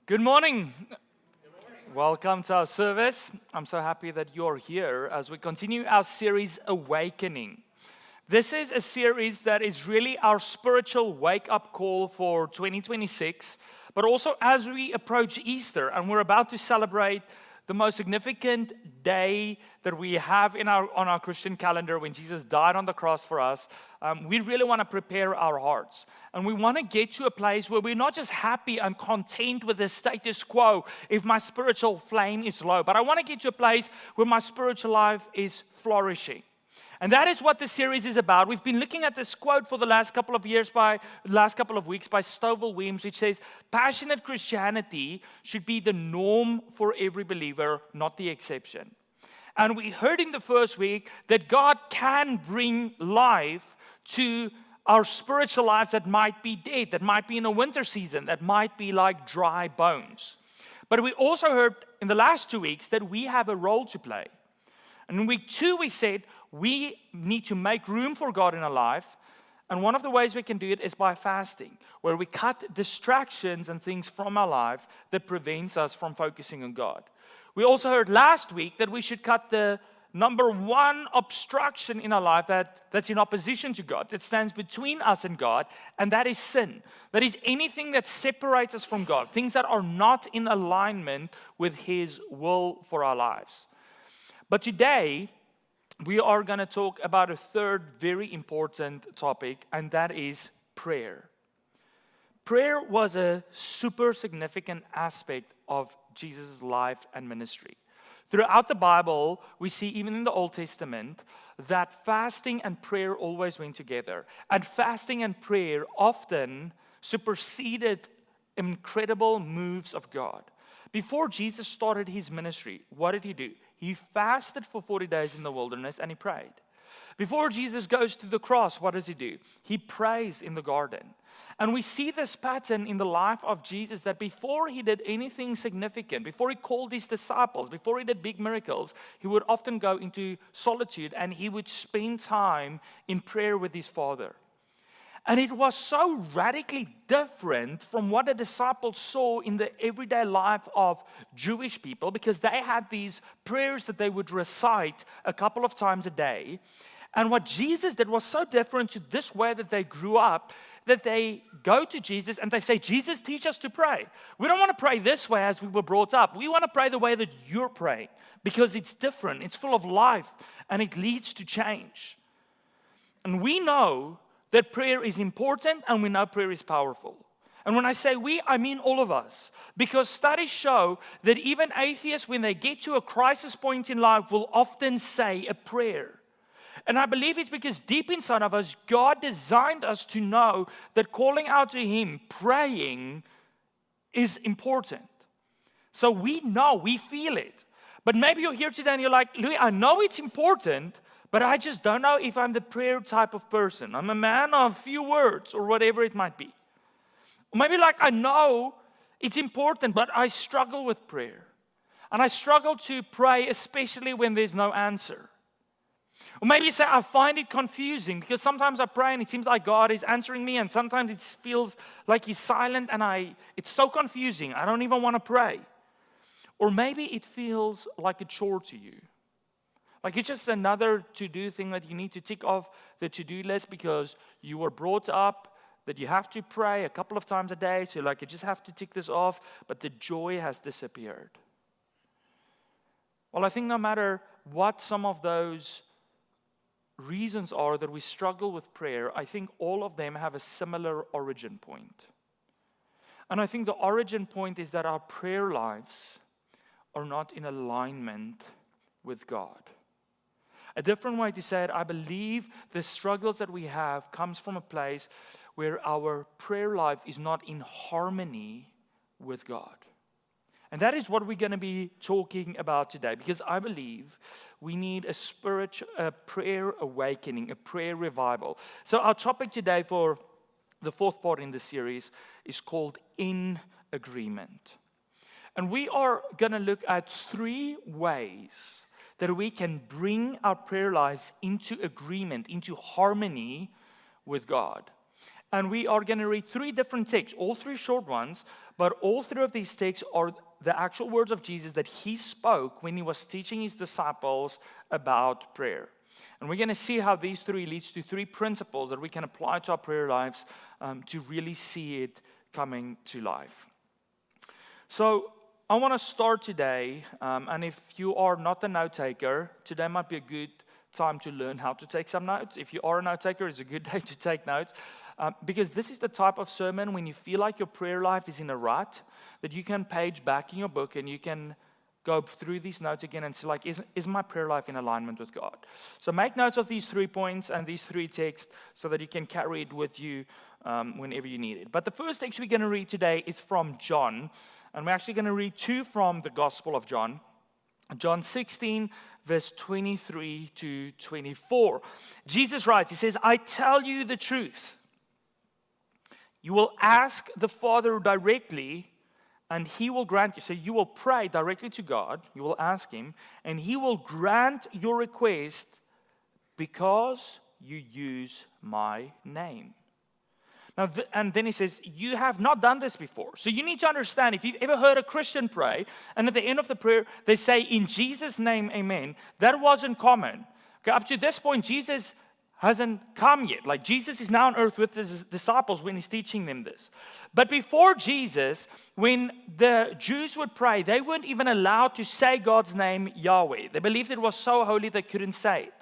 Good morning. Welcome to our service. I'm so happy that you're here as we continue our series, Awakening. This is a series that is really our spiritual wake-up call for 2026, but also as we approach Easter, and we're about to celebrate the most significant day that we have on our Christian calendar when Jesus died on the cross for us. We really want to prepare our hearts. And we want to get to a place where we're not just happy and content with the status quo if my spiritual flame is low, but I want to get to a place where my spiritual life is flourishing. And that is what this series is about. We've been looking at this quote for the last couple of weeks by Stovall Weems, which says, passionate Christianity should be the norm for every believer, not the exception. And we heard in the first week that God can bring life to our spiritual lives that might be dead, that might be in a winter season, that might be like dry bones. But we also heard in the last 2 weeks that we have a role to play. And in week 2, we said we need to make room for God in our life. And one of the ways we can do it is by fasting, where we cut distractions and things from our life that prevents us from focusing on God. We also heard last week that we should cut the number one obstruction in our life that's in opposition to God, that stands between us and God, and that is sin. That is anything that separates us from God, things that are not in alignment with His will for our lives. But today, we are going to talk about a third very important topic, and that is prayer. Prayer was a super significant aspect of Jesus' life and ministry. Throughout the Bible, we see, even in the Old Testament, that fasting and prayer always went together. And fasting and prayer often superseded incredible moves of God. Before Jesus started His ministry, what did He do? He fasted for 40 days in the wilderness and He prayed. Before Jesus goes to the cross, what does He do? He prays in the garden. And we see this pattern in the life of Jesus, that before He did anything significant, before He called His disciples, before He did big miracles, He would often go into solitude and He would spend time in prayer with His Father. And it was so radically different from what the disciples saw in the everyday life of Jewish people, because they had these prayers that they would recite a couple of times a day. And what Jesus did was so different to this way that they grew up, that they go to Jesus and they say, Jesus, teach us to pray. We don't want to pray this way as we were brought up. We want to pray the way that you're praying, because it's different, it's full of life, and it leads to change. And we know that prayer is important, and we know prayer is powerful. And when I say we, I mean all of us. Because studies show that even atheists, when they get to a crisis point in life, will often say a prayer. And I believe it's because deep inside of us, God designed us to know that calling out to Him, praying, is important. So we know, we feel it. But maybe you're here today and you're like, Louis, I know it's important, but I just don't know if I'm the prayer type of person. I'm a man of few words, or whatever it might be. Or maybe like, I know it's important, but I struggle with prayer. And I struggle to pray, especially when there's no answer. Or maybe you say, I find it confusing, because sometimes I pray and it seems like God is answering me, and sometimes it feels like He's silent, and it's so confusing, I don't even want to pray. Or maybe it feels like a chore to you. Like it's just another to-do thing that you need to tick off the to-do list, because you were brought up that you have to pray a couple of times a day. So like, you just have to tick this off, but the joy has disappeared. Well, I think no matter what some of those reasons are that we struggle with prayer, I think all of them have a similar origin point. And I think the origin point is that our prayer lives are not in alignment with God. A different way to say it, I believe the struggles that we have comes from a place where our prayer life is not in harmony with God. And that is what we're going to be talking about today, because I believe we need a prayer awakening, a prayer revival. So our topic today for the fourth part in this series is called In Agreement. And we are going to look at 3 ways that we can bring our prayer lives into agreement, into harmony with God. and we are going to read 3 different texts, all 3 short ones, but all 3 of these texts are the actual words of Jesus that he spoke when he was teaching his disciples about prayer. And we're going to see how these 3 leads to 3 principles that we can apply to our prayer lives to really see it coming to life. So I want to start today, and if you are not a note taker, today might be a good time to learn how to take some notes. If you are a note taker, it's a good day to take notes. Because this is the type of sermon when you feel like your prayer life is in a rut, that you can page back in your book and you can go through these notes again and see, like, is my prayer life in alignment with God? So make notes of these 3 points and these 3 texts so that you can carry it with you whenever you need it. But the first text we're going to read today is from John, and we're actually going to read 2 from the Gospel of John. John 16, verse 23 to 24. Jesus writes, he says, I tell you the truth. You will ask the Father directly, and he will grant you. So you will pray directly to God. You will ask him, and he will grant your request because you use my name. Now, and then he says, you have not done this before. So you need to understand, if you've ever heard a Christian pray, and at the end of the prayer, they say, in Jesus' name, amen. That wasn't common. Okay, up to this point, Jesus hasn't come yet. Like, Jesus is now on earth with his disciples when he's teaching them this. But before Jesus, when the Jews would pray, they weren't even allowed to say God's name, Yahweh. They believed it was so holy they couldn't say it.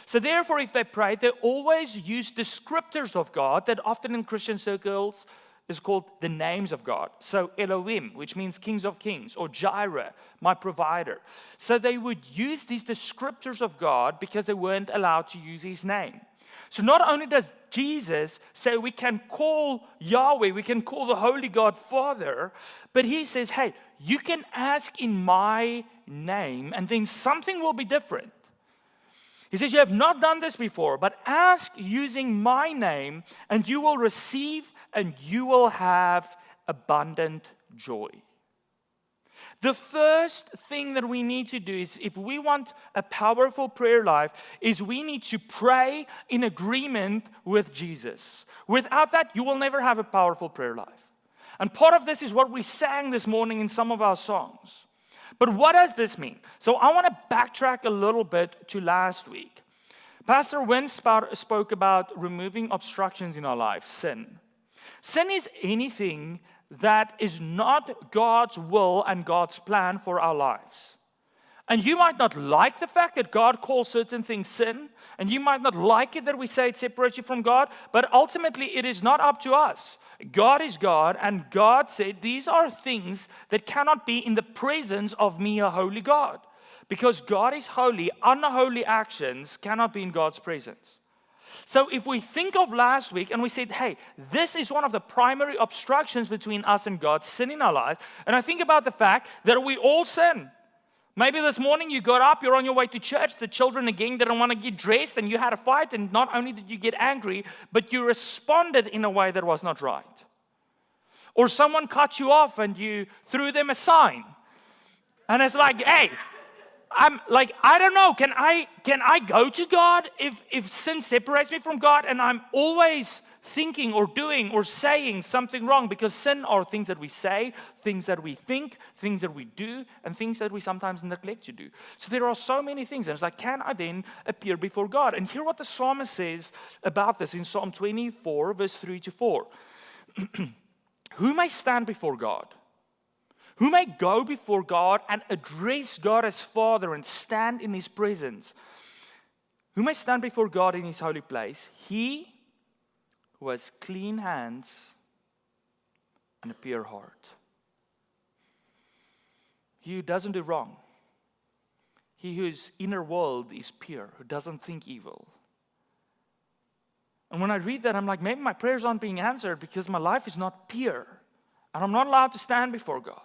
So therefore, if they prayed, they always used descriptors of God that often in Christian circles is called the names of God. So Elohim, which means kings of kings, or Jireh, my provider. So they would use these descriptors of God because they weren't allowed to use his name. So not only does Jesus say we can call Yahweh, we can call the Holy God Father, but he says, hey, you can ask in my name and then something will be different. He says, you have not done this before, but ask using my name and you will receive and you will have abundant joy. The first thing that we need to do is, if we want a powerful prayer life, is we need to pray in agreement with Jesus. Without that, you will never have a powerful prayer life. And part of this is what we sang this morning in some of our songs. But what does this mean? So I want to backtrack a little bit to last week. Pastor Wynn spoke about removing obstructions in our life, sin. Sin is anything that is not God's will and God's plan for our lives. And you might not like the fact that God calls certain things sin, and you might not like it that we say it separates you from God, but ultimately it is not up to us. God is God, and God said these are things that cannot be in the presence of me, a holy God. Because God is holy, unholy actions cannot be in God's presence. So if we think of last week and we said, hey, this is one of the primary obstructions between us and God, sin in our lives. And I think about the fact that we all sin. Maybe this morning you got up, you're on your way to church, the children again didn't want to get dressed and you had a fight, and not only did you get angry, but you responded in a way that was not right. Or someone cut you off and you threw them a sign. And it's like, hey, I'm like, I don't know, can I go to God if sin separates me from God and I'm always thinking or doing or saying something wrong? Because sin are things that we say, things that we think, things that we do, and things that we sometimes neglect to do. So there are so many things. And it's like, can I then appear before God? And hear what the psalmist says about this in Psalm 24, verse 3 to 4. Who may stand before God? Who may go before God and address God as Father and stand in his presence? Who may stand before God in his holy place? He who has clean hands and a pure heart. He who doesn't do wrong. He whose inner world is pure, who doesn't think evil. And when I read that, I'm like, maybe my prayers aren't being answered because my life is not pure. And I'm not allowed to stand before God.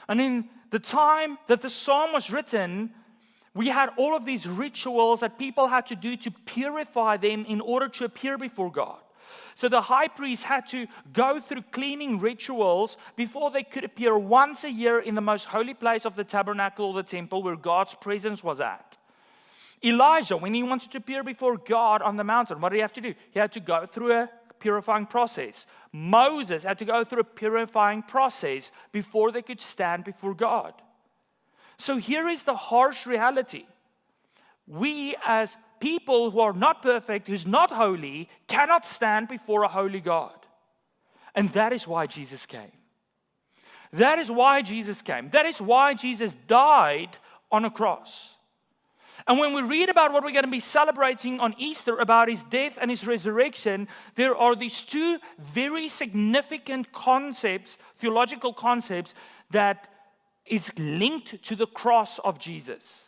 And in the time that the psalm was written, we had all of these rituals that people had to do to purify them in order to appear before God. So the high priest had to go through cleaning rituals before they could appear once a year in the most holy place of the tabernacle or the temple where God's presence was at. Elijah, when he wanted to appear before God on the mountain, what did he have to do? He had to go through a purifying process. Moses had to go through a purifying process before they could stand before God. So here is the harsh reality. We as people who are not perfect, who's not holy, cannot stand before a holy God. And that is why Jesus came. That is why Jesus came. That is why Jesus died on a cross. And when we read about what we're going to be celebrating on Easter, about his death and his resurrection, there are these two very significant concepts, theological concepts, that is linked to the cross of Jesus.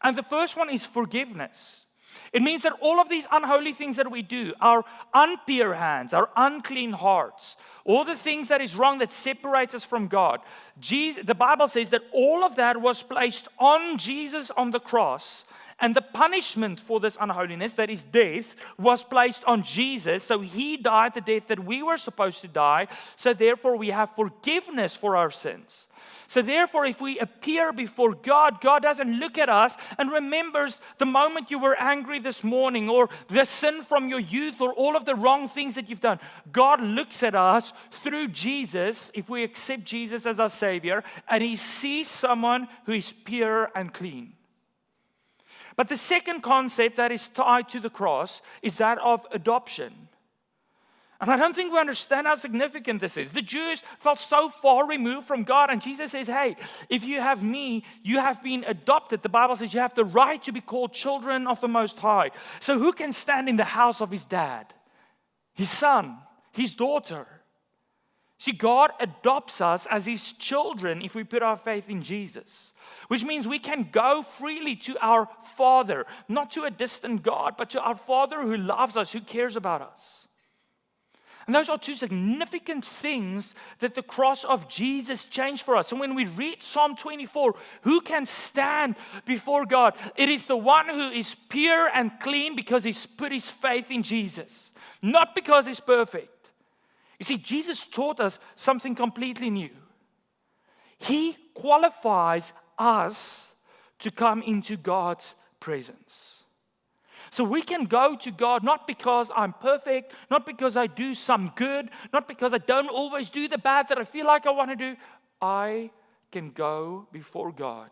And the first one is forgiveness. It means that all of these unholy things that we do, our impure hands, our unclean hearts, all the things that is wrong that separates us from God, the Bible says that all of that was placed on Jesus on the cross, and the punishment for this unholiness, that is death, was placed on Jesus. So he died the death that we were supposed to die. So therefore we have forgiveness for our sins. So therefore, if we appear before God, God doesn't look at us and remembers the moment you were angry this morning, or the sin from your youth, or all of the wrong things that you've done. God looks at us through Jesus, if we accept Jesus as our Savior, and he sees someone who is pure and clean. But the second concept that is tied to the cross is that of adoption. And I don't think we understand how significant this is. The Jews felt so far removed from God, and Jesus says, hey, if you have me, you have been adopted. The Bible says you have the right to be called children of the Most High. So who can stand in the house of his dad, his son, his daughter? See, God adopts us as his children if we put our faith in Jesus, which means we can go freely to our Father, not to a distant God, but to our Father who loves us, who cares about us. And those are two significant things that the cross of Jesus changed for us. And when we read Psalm 24, who can stand before God? It is the one who is pure and clean because he's put his faith in Jesus, not because he's perfect. You see, Jesus taught us something completely new. He qualifies us to come into God's presence. So we can go to God not because I'm perfect, not because I do some good, not because I don't always do the bad that I feel like I want to do. I can go before God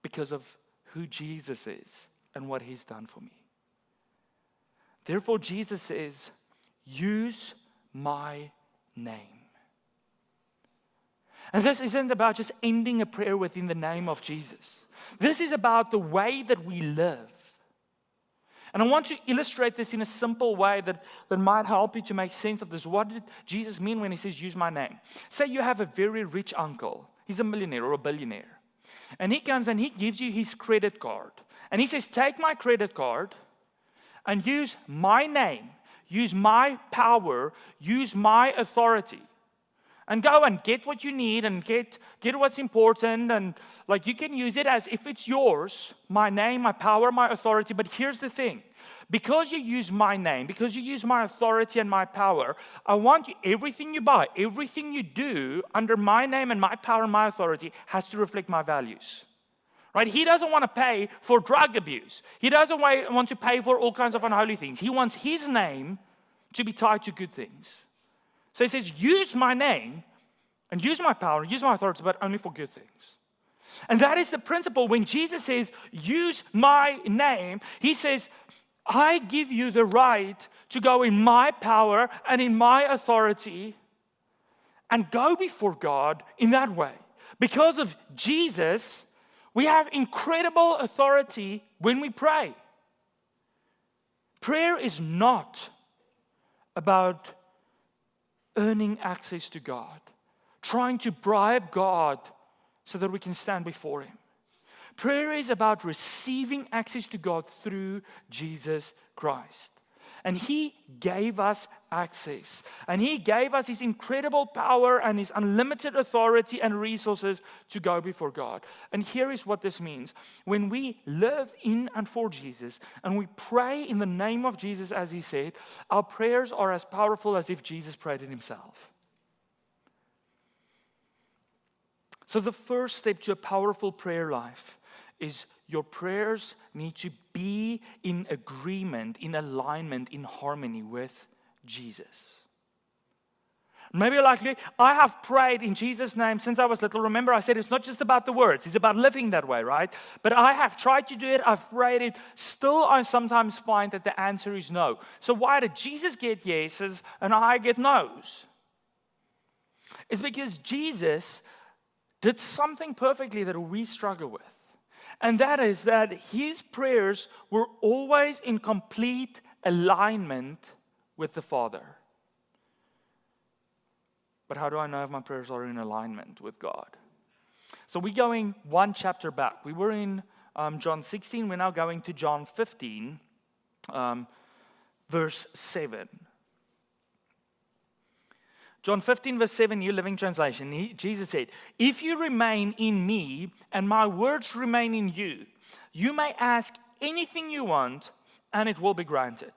because of who Jesus is and what he's done for me. Therefore, Jesus says, use my name. And this isn't about just ending a prayer within the name of Jesus. This is about the way that we live. And I want to illustrate this in a simple way that might help you to make sense of this. What did Jesus mean when he says, use my name? Say you have a very rich uncle. He's a millionaire or a billionaire. And he comes and he gives you his credit card. And he says, take my credit card and use my name, use my power, use my authority. And go and get what you need and get what's important. And like you can use it as if it's yours, my name, my power, my authority. But here's the thing. Because you use my name, because you use my authority and my power, I want you, everything you buy, everything you do under my name and my power and my authority has to reflect my values. Right? He doesn't want to pay for drug abuse. He doesn't want to pay for all kinds of unholy things. He wants his name to be tied to good things. So he says, use my name and use my power, use my authority, but only for good things. And that is the principle. When Jesus says, use my name, he says, I give you the right to go in my power and in my authority and go before God in that way. Because of Jesus, we have incredible authority when we pray. Prayer is not about earning access to God, trying to bribe God so that we can stand before him. Prayer is about receiving access to God through Jesus Christ. And he gave us access. And he gave us his incredible power and his unlimited authority and resources to go before God. And here is what this means. When we live in and for Jesus, and we pray in the name of Jesus as he said, our prayers are as powerful as if Jesus prayed it himself. So the first step to a powerful prayer life is your prayers need to be in agreement, in alignment, in harmony with Jesus. Maybe you're like, I have prayed in Jesus' name since I was little. Remember, I said it's not just about the words. It's about living that way, right? But I have tried to do it. I've prayed it. Still, I sometimes find that the answer is no. So why did Jesus get yeses and I get no's? It's because Jesus did something perfectly that we struggle with. And that is that his prayers were always in complete alignment with the Father. But how do I know if my prayers are in alignment with God? So we're going one chapter back. We were in John 16. We're now going to John 15, verse 7. John 15, verse 7, New Living Translation. Jesus said, "If you remain in me and my words remain in you, you may ask anything you want and it will be granted."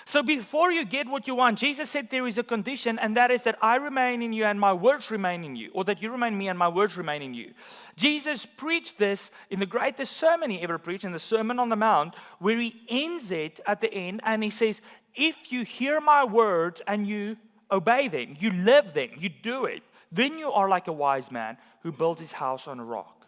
So before you get what you want, Jesus said there is a condition, and that is that I remain in you and my words remain in you, or that you remain in me and my words remain in you. Jesus preached this in the greatest sermon he ever preached, in the Sermon on the Mount, where he ends it at the end, and he says, if you hear my words and you obey them, you live them, you do it, then you are like a wise man who built his house on a rock.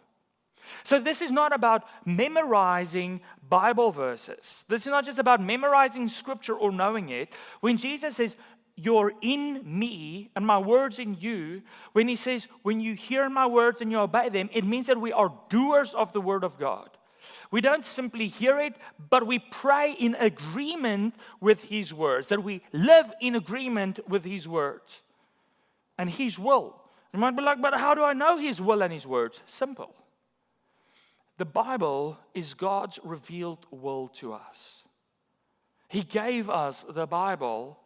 So this is not about memorizing Bible verses. This is not just about memorizing scripture or knowing it. When Jesus says, you're in me and my words in you, when he says, when you hear my words and you obey them, it means that we are doers of the word of God. We don't simply hear it, but we pray in agreement with his words, that we live in agreement with his words and his will. You might be like, but how do I know his will and his words? Simple. The Bible is God's revealed will to us. He gave us the Bible,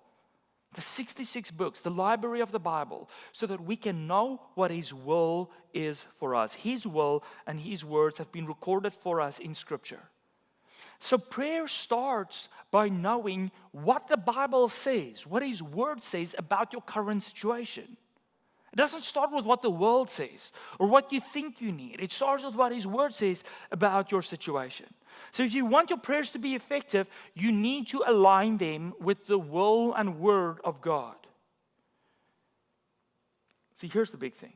the 66 books, the library of the Bible, so that we can know what his will is for us. His will and his words have been recorded for us in Scripture. So prayer starts by knowing what the Bible says, what his word says about your current situation. It doesn't start with what the world says or what you think you need. It starts with what his word says about your situation. So if you want your prayers to be effective, you need to align them with the will and word of God. See, here's the big thing.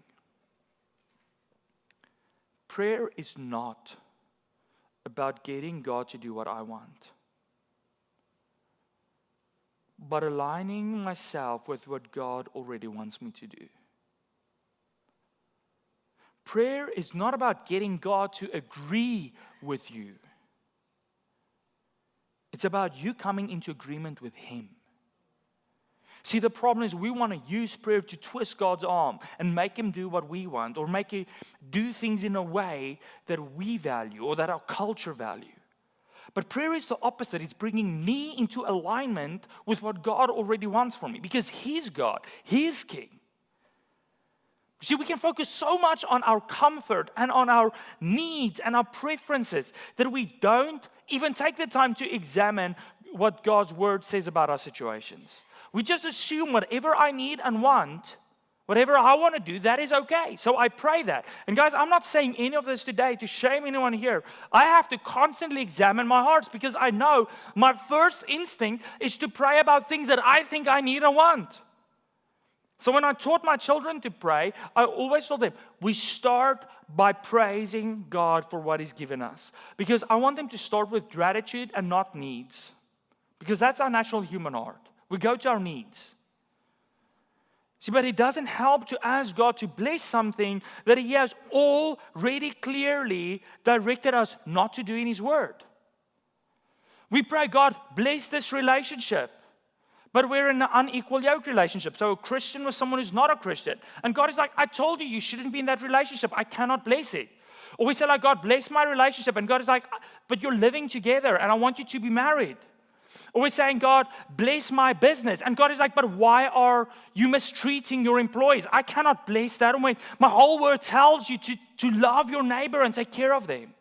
Prayer is not about getting God to do what I want, but aligning myself with what God already wants me to do. Prayer is not about getting God to agree with you. It's about you coming into agreement with him. See, the problem is we want to use prayer to twist God's arm and make him do what we want, or make him do things in a way that we value or that our culture value. But prayer is the opposite. It's bringing me into alignment with what God already wants from me, because he's God, he's king. See, we can focus so much on our comfort and on our needs and our preferences that we don't even take the time to examine what God's word says about our situations. We just assume whatever I need and want, whatever I want to do, that is okay. So I pray that. And guys, I'm not saying any of this today to shame anyone here. I have to constantly examine my hearts, because I know my first instinct is to pray about things that I think I need and want. So when I taught my children to pray, I always told them, we start by praising God for what he's given us. Because I want them to start with gratitude and not needs. Because that's our natural human heart. We go to our needs. See, but it doesn't help to ask God to bless something that he has already clearly directed us not to do in his word. We pray, God, bless this relationship. But we're in an unequal yoke relationship. So a Christian with someone who's not a Christian. And God is like, I told you, you shouldn't be in that relationship. I cannot bless it. Or we say like, God, bless my relationship. And God is like, but you're living together and I want you to be married. Or we're saying, God, bless my business. And God is like, but why are you mistreating your employees? I cannot bless that. And when my whole word tells you to love your neighbor and take care of them.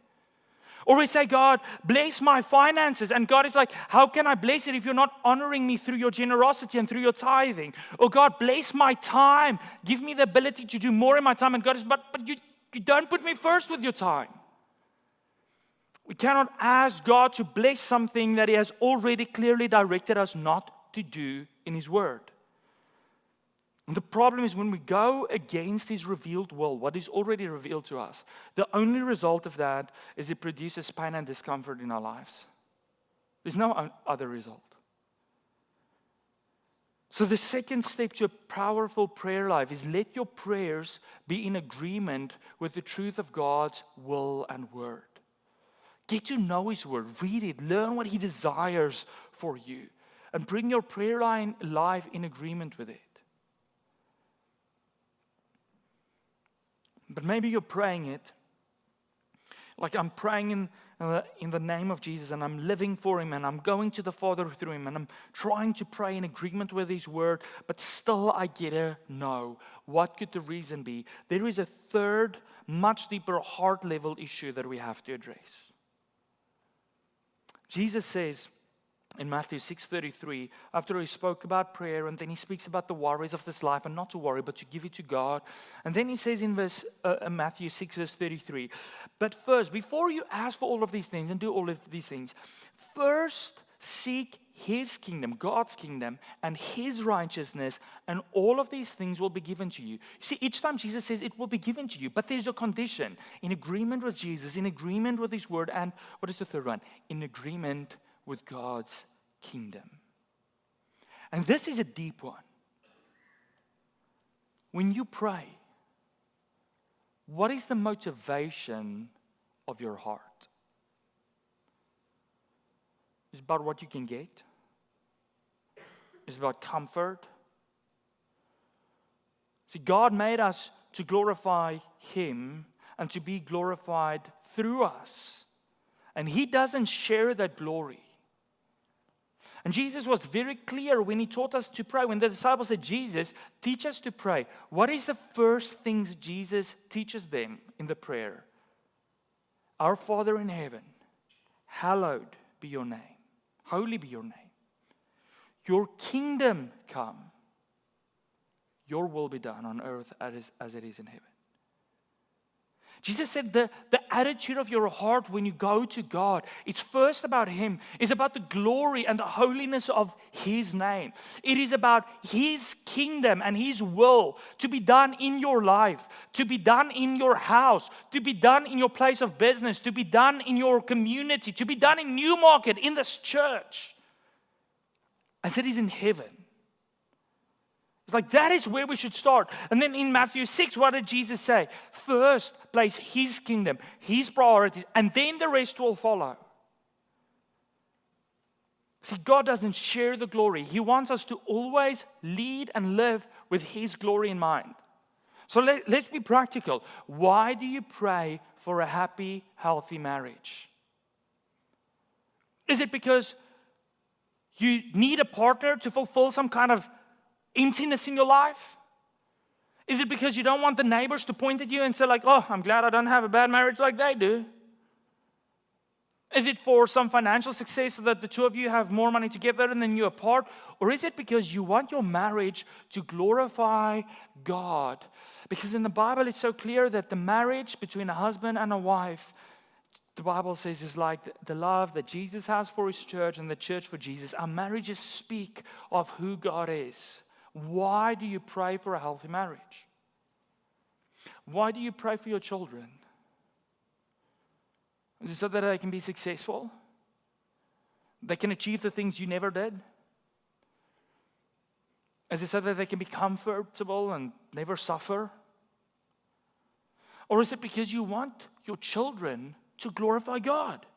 Or we say, God, bless my finances. And God is like, how can I bless it if you're not honoring me through your generosity and through your tithing? Or God, bless my time. Give me the ability to do more in my time. And God is, but you don't put me first with your time. We cannot ask God to bless something that he has already clearly directed us not to do in His Word. And the problem is when we go against His revealed will, what is already revealed to us, the only result of that is it produces pain and discomfort in our lives. There's no other result. So the second step to a powerful prayer life is let your prayers be in agreement with the truth of God's will and word. Get to know His word, read it, learn what He desires for you, and bring your prayer life in agreement with it. But maybe you're praying it like I'm praying in the name of Jesus, and I'm living for Him, and I'm going to the Father through Him, and I'm trying to pray in agreement with His word, but still I get a no. What could the reason be? There is a third, much deeper heart level issue that we have to address. Jesus says in Matthew 6:33, after He spoke about prayer, and then He speaks about the worries of this life, and not to worry, but to give it to God. And then He says in Matthew 6, verse 33, but first, before you ask for all of these things and do all of these things, first seek His kingdom, God's kingdom, and His righteousness, and all of these things will be given to you. You see, each time Jesus says it will be given to you, but there's a condition. In agreement with Jesus, in agreement with His word, and what is the third one? In agreement with God's kingdom. And this is a deep one. When you pray, what is the motivation of your heart? Is it about what you can get? Is it about comfort? See, God made us to glorify Him and to be glorified through us. And He doesn't share that glory. And Jesus was very clear when He taught us to pray. When the disciples said, Jesus, teach us to pray. What is the first things Jesus teaches them in the prayer? Our Father in heaven, hallowed be your name. Holy be your name. Your kingdom come. Your will be done on earth as it is in heaven. Jesus said the attitude of your heart when you go to God, it's first about Him. It's about the glory and the holiness of His name. It is about His kingdom and His will to be done in your life, to be done in your house, to be done in your place of business, to be done in your community, to be done in Newmarket, in this church, as it is in heaven. It's like that is where we should start. And then in Matthew 6, what did Jesus say? First, place His kingdom, His priorities, and then the rest will follow. See, God doesn't share the glory. He wants us to always lead and live with His glory in mind. So let's be practical. Why do you pray for a happy, healthy marriage? Is it because you need a partner to fulfill some kind of emptiness in your life? Is it because you don't want the neighbors to point at you and say like, oh, I'm glad I don't have a bad marriage like they do? Is it for some financial success so that the two of you have more money together and then you're apart? Or is it because you want your marriage to glorify God? Because in the Bible it's so clear that the marriage between a husband and a wife, the Bible says, is like the love that Jesus has for His church and the church for Jesus. Our marriages speak of who God is. Why do you pray for a healthy marriage? Why do you pray for your children? Is it so that they can be successful? They can achieve the things you never did? Is it so that they can be comfortable and never suffer? Or is it because you want your children to glorify God?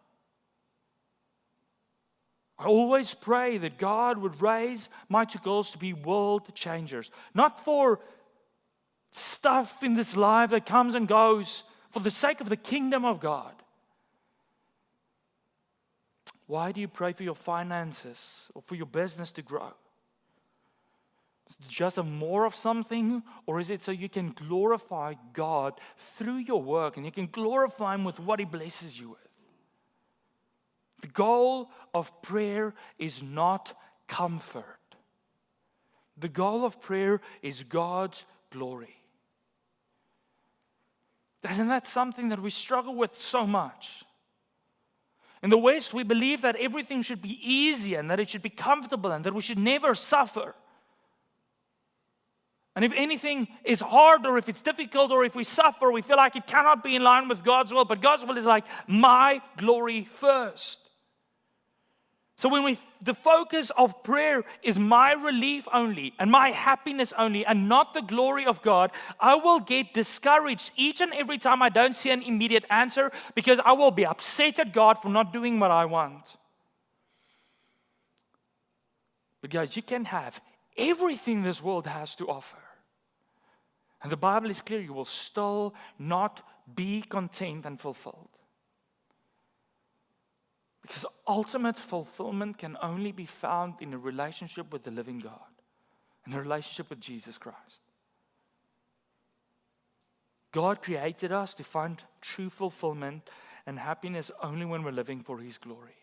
I always pray that God would raise my two girls to be world changers. Not for stuff in this life that comes and goes, for the sake of the kingdom of God. Why do you pray for your finances or for your business to grow? Is it just more of something, or is it so you can glorify God through your work and you can glorify Him with what He blesses you with? The goal of prayer is not comfort. The goal of prayer is God's glory. Isn't that something that we struggle with so much? In the West, we believe that everything should be easy and that it should be comfortable and that we should never suffer. And if anything is hard or if it's difficult or if we suffer, we feel like it cannot be in line with God's will. But God's will is like my glory first. So when the focus of prayer is my relief only and my happiness only and not the glory of God, I will get discouraged each and every time I don't see an immediate answer because I will be upset at God for not doing what I want. But guys, you can have everything this world has to offer. And the Bible is clear, you will still not be content and fulfilled. Because ultimate fulfillment can only be found in a relationship with the living God, in a relationship with Jesus Christ. God created us to find true fulfillment and happiness only when we're living for His glory.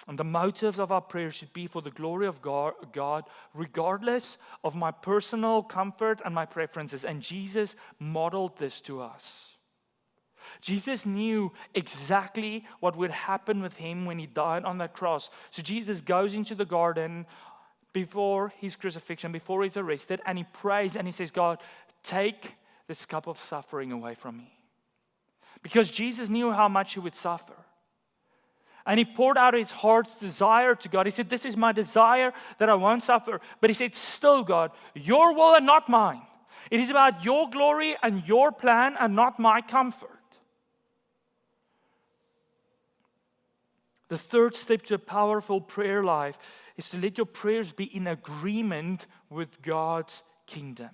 And the motives of our prayers should be for the glory of God, regardless of my personal comfort and my preferences. And Jesus modeled this to us. Jesus knew exactly what would happen with Him when He died on that cross. So Jesus goes into the garden before His crucifixion, before He's arrested, and He prays and He says, God, take this cup of suffering away from me. Because Jesus knew how much He would suffer. And He poured out His heart's desire to God. He said, this is my desire that I won't suffer. But He said, still God, your will and not mine. It is about your glory and your plan and not my comfort. The third step to a powerful prayer life is to let your prayers be in agreement with God's kingdom.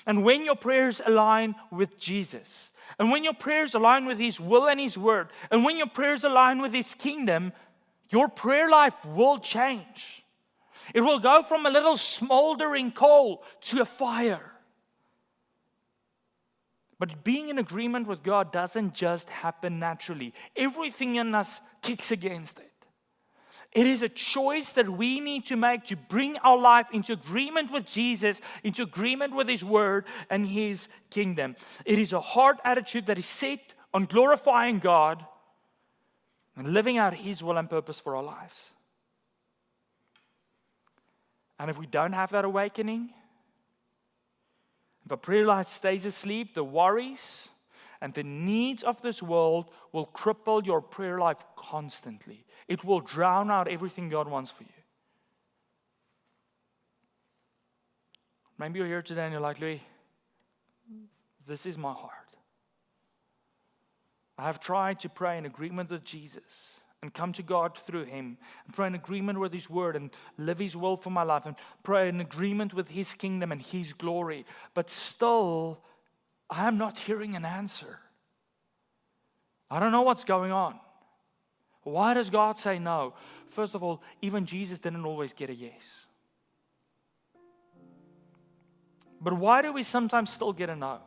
And when your prayers align with Jesus, and when your prayers align with His will and His word, and when your prayers align with His kingdom, your prayer life will change. It will go from a little smoldering coal to a fire. But being in agreement with God doesn't just happen naturally. Everything in us kicks against it. It is a choice that we need to make to bring our life into agreement with Jesus, into agreement with His word and His kingdom. It is a heart attitude that is set on glorifying God and living out His will and purpose for our lives. And if we don't have that awakening, if our prayer life stays asleep, the worries and the needs of this world will cripple your prayer life constantly. It will drown out everything God wants for you. Maybe you're here today and you're like, Louis, this is my heart. I have tried to pray in agreement with Jesus and come to God through Him, and pray in agreement with His word and live His will for my life, and pray in agreement with His kingdom and His glory. But still, I am not hearing an answer. I don't know what's going on. Why does God say no? First of all, even Jesus didn't always get a yes. But why do we sometimes still get a no?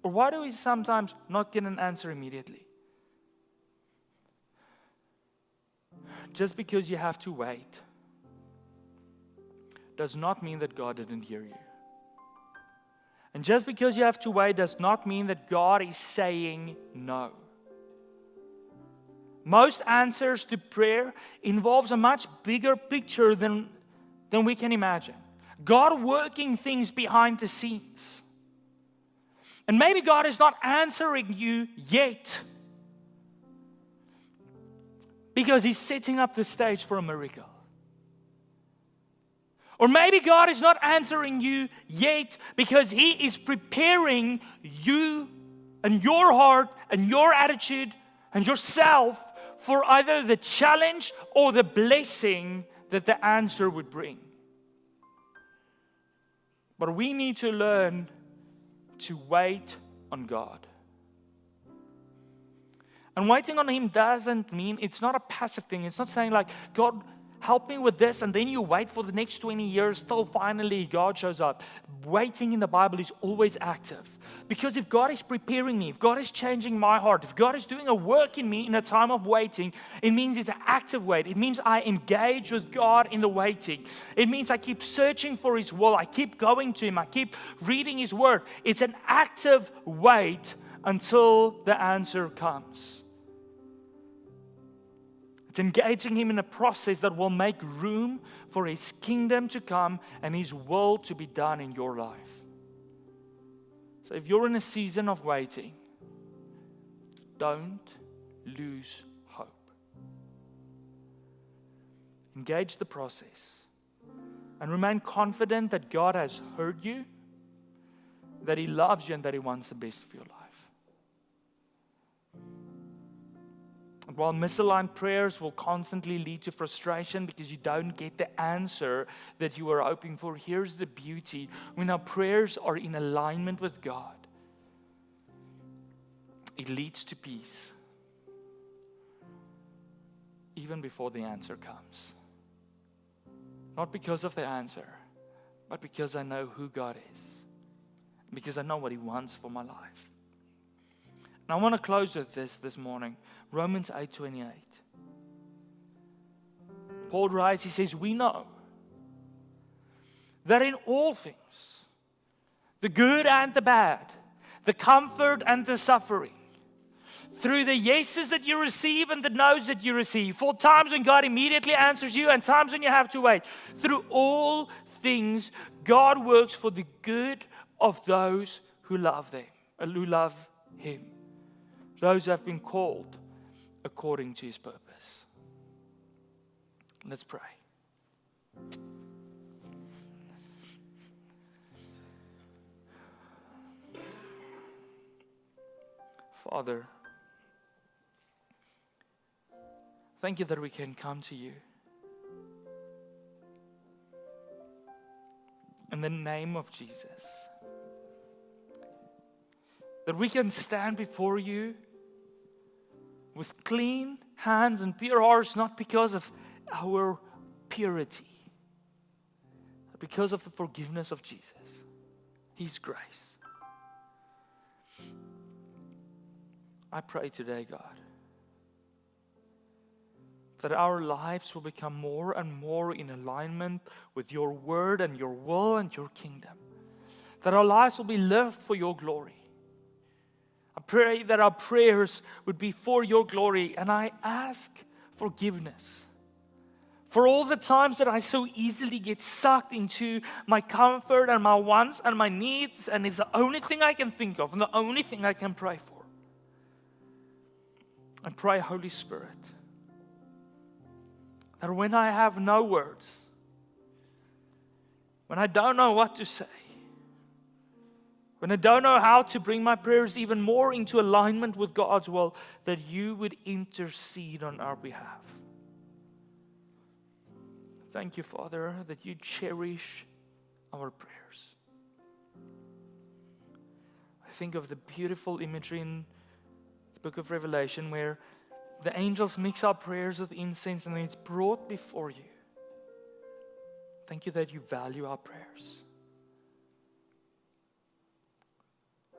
Or why do we sometimes not get an answer immediately? Just because you have to wait does not mean that God didn't hear you. And just because you have to wait does not mean that God is saying no. Most answers to prayer involves a much bigger picture than we can imagine. God working things behind the scenes. And maybe God is not answering you yet because He's setting up the stage for a miracle. Or maybe God is not answering you yet because He is preparing you and your heart and your attitude and yourself for either the challenge or the blessing that the answer would bring. But we need to learn to wait on God. And waiting on Him doesn't mean, it's not a passive thing. It's not saying like, God, help me with this, and then you wait for the next 20 years till finally God shows up. Waiting in the Bible is always active. Because if God is preparing me, if God is changing my heart, if God is doing a work in me in a time of waiting, it means it's an active wait. It means I engage with God in the waiting. It means I keep searching for His will. I keep going to Him. I keep reading His word. It's an active wait until the answer comes. It's engaging Him in a process that will make room for His kingdom to come and His will to be done in your life. So if you're in a season of waiting, don't lose hope. Engage the process and remain confident that God has heard you, that He loves you, and that He wants the best for your life. And while misaligned prayers will constantly lead to frustration because you don't get the answer that you were hoping for, here's the beauty. When our prayers are in alignment with God, it leads to peace even before the answer comes. Not because of the answer, but because I know who God is. Because I know what He wants for my life. And I want to close with this morning. Romans 8:28. Paul writes, he says, we know that in all things, the good and the bad, the comfort and the suffering, through the yeses that you receive and the no's that you receive, for times when God immediately answers you and times when you have to wait, through all things, God works for the good of those who love Him, those who have been called according to His purpose. Let's pray. Father, thank You that we can come to You in the name of Jesus. That we can stand before You with clean hands and pure hearts, not because of our purity, but because of the forgiveness of Jesus, His grace. I pray today, God, that our lives will become more and more in alignment with Your word and Your will and Your kingdom. That our lives will be lived for Your glory. I pray that our prayers would be for Your glory, and I ask forgiveness for all the times that I so easily get sucked into my comfort and my wants and my needs, and it's the only thing I can think of and the only thing I can pray for. I pray, Holy Spirit, that when I have no words, when I don't know what to say, when I don't know how to bring my prayers even more into alignment with God's will, that You would intercede on our behalf. Thank You, Father, that You cherish our prayers. I think of the beautiful imagery in the book of Revelation where the angels mix our prayers with incense and it's brought before You. Thank You that You value our prayers.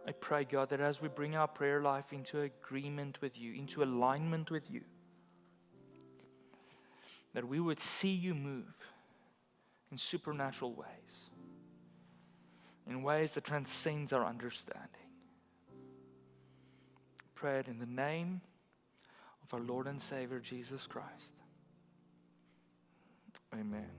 I pray, God, that as we bring our prayer life into agreement with You, into alignment with You, that we would see You move in supernatural ways, in ways that transcends our understanding. Pray it in the name of our Lord and Savior, Jesus Christ. Amen.